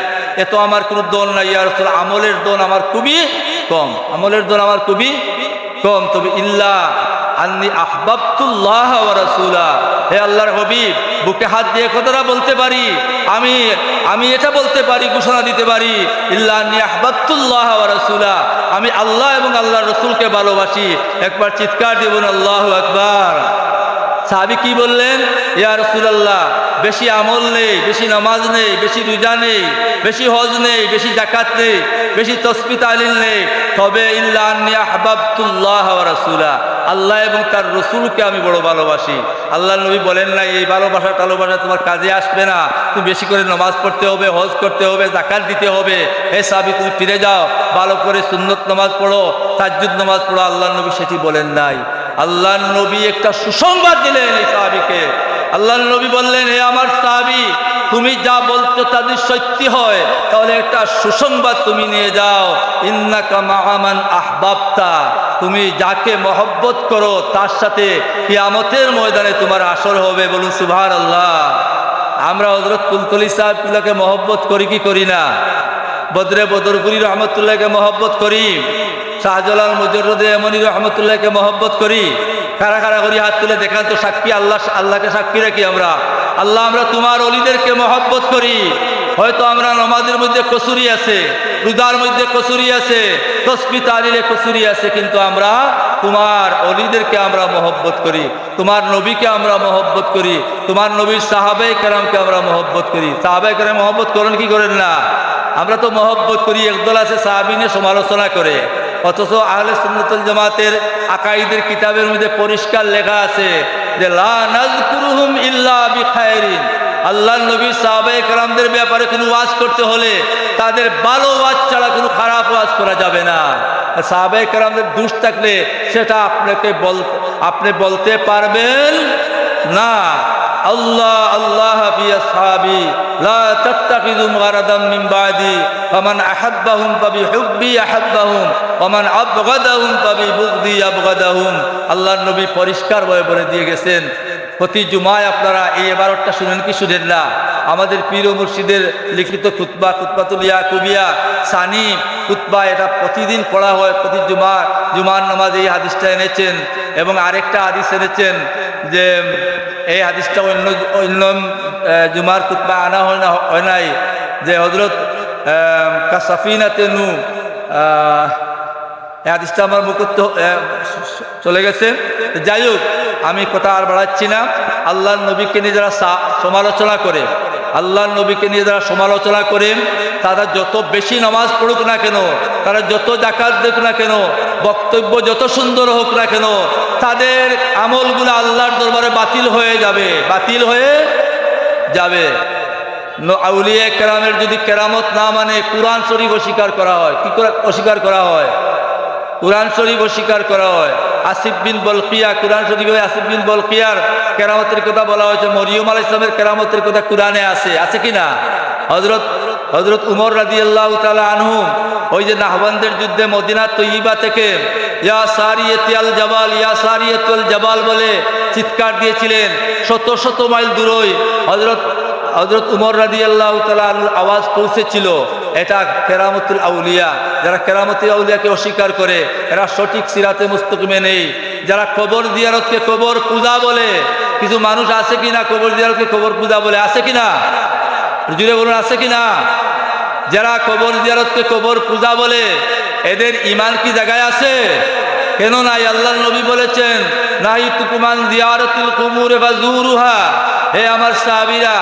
S1: এত আমার কোনো দল নাই ইয়া রাসূল, আমলের দল আমার খুবই কম, আমলের দল আমার খুবই কম। তবে ইল্লা আন্নি আহবাবতুল্লাহ ওয়া রাসূলা, হে আল্লাহর হাবিব, বুকে হাত দিয়ে কথাটা বলতে পারি, আমি এটা বলতে পারি, ঘোষণা দিতে পারি, ইল্লা আন্নি আহবাবতুল্লাহ ওয়া রাসূলা, আমি আল্লাহ এবং আল্লাহর রাসূলকে ভালোবাসি। একবার চিৎকার দিবেন আল্লাহু আকবার। সাহাবী কি বললেন? ইয়া রাসূলুল্লাহ বেশি আমল নেই, বেশি নামাজ নেই, বেশি রোজা নেই, বেশি হজ নেই, বেশি যাকাত নেই, বেশি তাসবিহ তাহলিল নেই, তবে ইল্লা আন্নী আহবাবতুল্লাহ ওয়া রাসূলা, আল্লাহ এবং তার রাসূলকে আমি বড় ভালোবাসি। আল্লাহর নবী বলেন না এই ভালোবাসা তোমার কাজে আসবে না, তুমি বেশি করে নামাজ পড়তে হবে, হজ করতে হবে, যাকাত দিতে হবে। হে সাহাবী তুমি ফিরে যাও, ভালো করে সুন্নত নামাজ পড়ো, তাহাজ্জুদ নামাজ পড়ো। আল্লাহর নবী সেটি বলেন নাই। আল্লাহর নবী একটা সুসংবাদ দিলেন এই সাহাবীকে। আল্লাহর নবী বললেন, হে আমার সাহাবী, তুমি যা বলছো তা যদি সত্যি হয় তাহলে একটা সুসংবাদ তুমি নিয়ে যাও, ইন্নাকা মা'a মান আহবাবতা, তুমি যাকে মহব্বত করো তার সাথে কিয়ামতের ময়দানে তোমার আসর হবে। বলুন সুবহানাল্লাহ। আমরা হযরত কুলতলি সাহেবকে মহব্বত করি কি করি না? বদরে বদরপুরি রহমতুল্লাহকে মহব্বত করি, শাহজালাল মুজাররদে এমনি রহমতুল্লাহকে মহব্বত করি। কারা কারা করি হাত তুলে দেখান তো, সাক্ষী আল্লাহকে সাক্ষী রাখি আমরা। আল্লাহ আমরা তোমার ওলিদেরকে মহব্বত করি, হয়তো আমরা নামাজের মধ্যে কসুরি আছে, রোজার মধ্যে কসুরি আছে, তসবিহ তাহলিলে কসুরি আছে, কিন্তু আমরা তোমার ওলিদেরকে আমরা মহব্বত করি, তোমার নবীকে আমরা মহব্বত করি, তোমার নবীর সাহাবায়ে কেরামকে আমরা মহব্বত করি। সাহাবায়ে কেরাম মহব্বত করেন কি করেন না? আমরা তো মহব্বত করি। একদল আছে সাহাবীনের সমালোচনা করে, অথচ আহলে সুন্নাত ওয়াল জামাতের আকাইদের কিতাবের মধ্যে পরিষ্কার লেখা আছে যে লা নাযকুরুহুম ইল্লা বিখায়রিন। আল্লাহর নবী সাহাবায়ে কেরামদের ব্যাপারে কোনো ওয়াজ করতে হলে তাদের ভালো ওয়াজ ছাড়া কোনো খারাপ ওয়াজ করা যাবে না। সাহাবায়ে কেরামদের দোষ থাকলে সেটা আপনি বলতে পারবেন না। আল্লাহ আল্লাহ ফি আসহাবি লা তাত্তাখিযু গারাদাম মিন বাদি ফামান আহাব্বাহুম ফাবিহুব্বি আহাব্বাহুম ওয়ামান আবগাদাহুম ফাবিবুগদি আবগাদাহুম। আল্লাহর নবী পরিষ্কারভাবে বলে দিয়ে গেছেন। প্রতি জুমায় আপনারা এই ইবারতটা শুনেন কি শুনেন না? আমাদের পীর ও মুর্শিদের লিখিত খুতবা, খুতবাতুল ইয়াকুবিয়া সানি খুতবা, এটা প্রতিদিন পড়া হয়। প্রতি জুমার নামাজে এই হাদিসটা এনেছেন, এবং আরেকটা হাদিস এনেছেন যে এই হাদিসটা অন্য জুমার খুতবা আনা হয় নাই, যে হযরত কাসাফিনাতে নূহ, এই হাদিসটা আমার মুখস্থ চলে গেছে। যাই হোক, আমি কথা আর বাড়াচ্ছি না। আল্লাহর নবীকে নিয়ে যারা সমালোচনা করে, আল্লাহর নবীকে নিয়ে যারা সমালোচনা করেন, তারা যত বেশি নামাজ পড়ুক না কেন, তারা যত যাকাত দেখ না কেন, বক্তব্য যত সুন্দর হোক না কেন, তাদের আমলগুলো আল্লাহর দরবারে বাতিল হয়ে যাবে, বাতিল হয়ে যাবে। আউলিয়া কেরামের যদি কেরামত না মানে কুরআন শরীফ অস্বীকার করা হয়। কি করে অস্বীকার করা হয়? কুরআন শরীফ অস্বীকার করা হয়। আসিফ বিন বলকিয়া, কুরআন শরীফে আসিফ বিন বলকিয়ার কেরামতের কথা বলা হয়েছে। মরিয়ম আলাইহিস সালামের কেরামতের কথা কুরআনে আছে কি না? হযরত উমর রাদিয়াল্লাহু তাআলা আনহু ওই যে নাহবানদের যুদ্ধে মদিনা তৈয়বা থেকে ইয়া সারিয়াতুল জাবাল, ইয়া সারিয়াতুল জাবাল বলে চিৎকার দিয়েছিলেন। শত শত মাইল দূরে হযরত উমর রাদিয়াল্লাহু তাআলা আওয়াজ পৌঁছেছিল। এটা কেরামতুল আউলিয়া। যারা কেরামতুল আউলিয়াকে অস্বীকার করে, এরা সঠিক সিরাতে মুস্তাকিমে নেই। যারা কবর জিয়ারতকে কবর পূজা বলে, কিছু মানুষ আছে কিনা কবর জিয়ারতকে কবর পূজা বলে? আছে কিনা? জুড়ে বলুন, আছে কিনা? যারা কবর জিয়ারতকে কবর পূজা বলে, এদের ঈমান কি জায়গায় আছে? কেন নাই? আল্লাহর নবী বলেছেন নাহিতুকুম আন জিয়ারাতিল কুবুর ফাজুরুহা। হে আমার সাহাবীরা,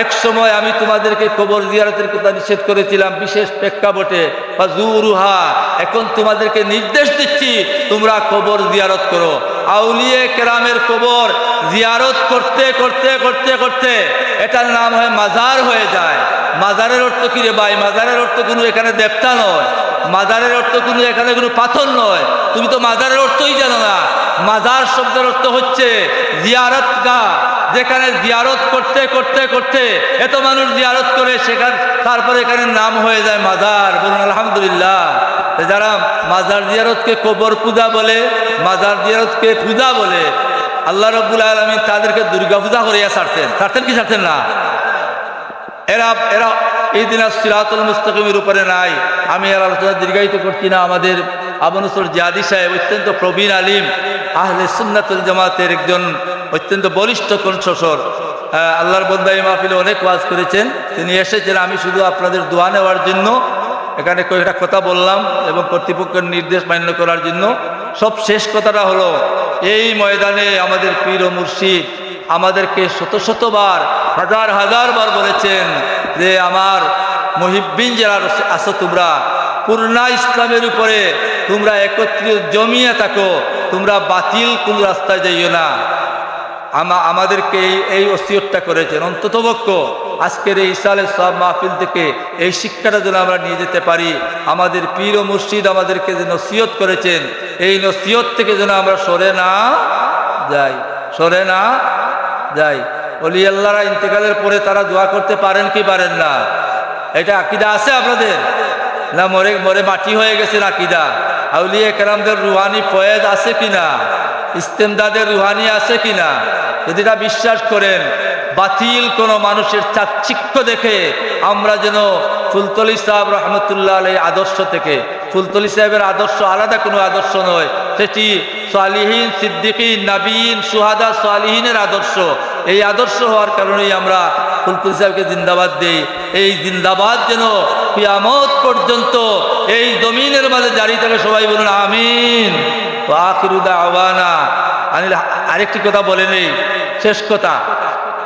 S1: এক সময় আমি তোমাদেরকে কবর জিয়ারতের কথা নিষেধ করেছিলাম বিশেষ প্রেক্ষাপটে, ফাজুরুহা। এখন তোমাদেরকে নির্দেশ দিচ্ছি তোমরা কবর জিয়ারত করো। আউলিয়া কেরামের কবর জিয়ারত করতে করতে করতে করতে এটার নাম হয় মাজার হয়ে যায়। মাজারের অর্থ কি রে ভাই? মাজারের অর্থ কোনো এখানে দেবতা নয়, মাজারের অর্থ কোনো এখানে কোনো পাথর নয়। তুমি তো মাজারের অর্থই জানো না। মাজার শব্দের অর্থ হচ্ছে জিয়ারত গা, যেখানে জিয়ারত করতে করতে করতে এত মানুষ জিয়ারত করে, সেখানে তারপরে এখানে নাম হয়ে যায় মাজার। বলুন আলহামদুলিল্লাহ। যারা মাজার জিয়ারতকে কবর পূজা বলে, মাজার জিয়ারতকে পূজা বলে, আল্লাহ রাব্বুল আলামিন তাদেরকে দুর্গা পূজা করিয়া ছাড়তেন কি ছাড়তেন না? এরা এই দিন সিরাতুল মুস্তাকিমের উপরে নাই। আমি এর আলোচনা দীর্ঘায়িত করছি না। আমাদের আবু নসর জিয়াদি সাহেব অত্যন্ত প্রবীণ আলিম, আহলে সুন্নাত ওয়াল জামাতের একজন অত্যন্ত বলিষ্ঠ কণ্ঠস্বর। আল্লাহর বন্দা এই মাহফিলে অনেক ওয়াজ করেছেন। তিনি এসেছেন আমি শুধু আপনাদের দোয়া নেওয়ার জন্য, এখানে কয়েকটা কথা বললাম এবং কর্তৃপক্ষের নির্দেশ মান্য করার জন্য। সব শেষ কথাটা হলো, এই ময়দানে আমাদের পীর ও মুর্শিদ আমাদেরকে শত শতবার, হাজার হাজার বার বলেছেন যে আমার মুহিব্বিন যারা আছো তোমরা পূর্ণা ইসলামের উপরে তোমরা একত্রিত জমিয়ে থাকো, তোমরা বাতিল কোন রাস্তায় যাইও না। আমাদেরকে এই ওসিয়তটা করেছেন। অন্ততপক্ষ আজকের এই ইসালে সব মাহফিল থেকে এই শিক্ষাটা যেন আমরা নিয়ে যেতে পারি। আমাদের পীর ও মুর্শিদ আমাদেরকে যে নসিহত করেছেন, এই নসিহত থেকে যেন আমরা সরে না যাই। ওলি আল্লাহরা ইন্তেকালের পরে তারা দোয়া করতে পারেন কি পারেন না? এটা আকীদা আছে আপনাদের? না মরে মাটি হয়ে গেছেন আকীদা? আউলিয়া কেরামদের রুহানি ফয়েজ আছে কিনা? ইস্তেমদাদের রুহানি আছে কিনা? যদি এটা বিশ্বাস করেন, বাতিল কোনো মানুষের চাকচিক্য দেখে আমরা যেন ফুলতলি সাহেব রহমতুল্লাহ আলাইহির আদর্শ থেকে, ফুলতলি সাহেবের আদর্শ আলাদা কোনো আদর্শ নয়, সেটি সালিহিন, সিদ্দিকিন, নবীন, সুহাদা, সালিহিনের আদর্শ। এই আদর্শ হওয়ার কারণেই আমরা ফুলপুরি সাহেবকে জিন্দাবাদ দেই। এই জিন্দাবাদ যেন কিয়ামত পর্যন্ত এই জমিনের মাঝে জারি থাকে, সবাই বলুন আমিন। ওয়া আখিরু দাওয়ানা আনিল। আরেকটি কথা বলে নেই, শেষ কথা,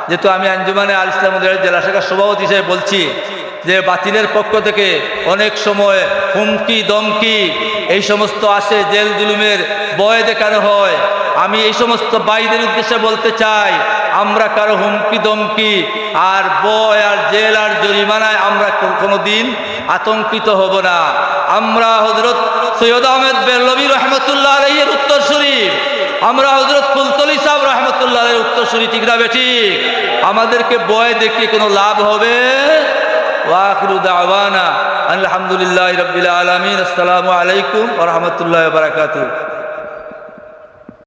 S1: যেহেতু আমি আঞ্জুমানে আল ইসলাম জেলা শাখার সভাপতি হিসেবে বলছি যে বাতিলের পক্ষ থেকে অনেক সময় হুমকি দমকি এই সমস্ত আসে, জেল জুলুমের ভয় দেখানো হয়। আমি এই সমস্ত ভাইদের উদ্দেশ্যে বলতে চাই, আমরা কারো হুমকি দমকি আর ভয় আর জেল আর জরিমানায় আমরা কোনোদিন আতঙ্কিত হব না। আমরা হযরত সৈয়দ আহমেদ বেরলভী রহমতুল্লাহ আলাইহির উত্তরসূরি, আমরা হযরত ফুলতলি সাহেব রহমতুল্লাহ আলাইহির উত্তরসূরি, ঠিক না বেঠিক? আমাদেরকে ভয় দেখিয়ে কোনো লাভ হবে? ওয়া আখিরু দাওয়ানা আলহামদুলিল্লাহি রাব্বিল আলামিন। আসসালামু আলাইকুম ওয়া রাহমাতুল্লাহি ওয়া বারাকাতুহু।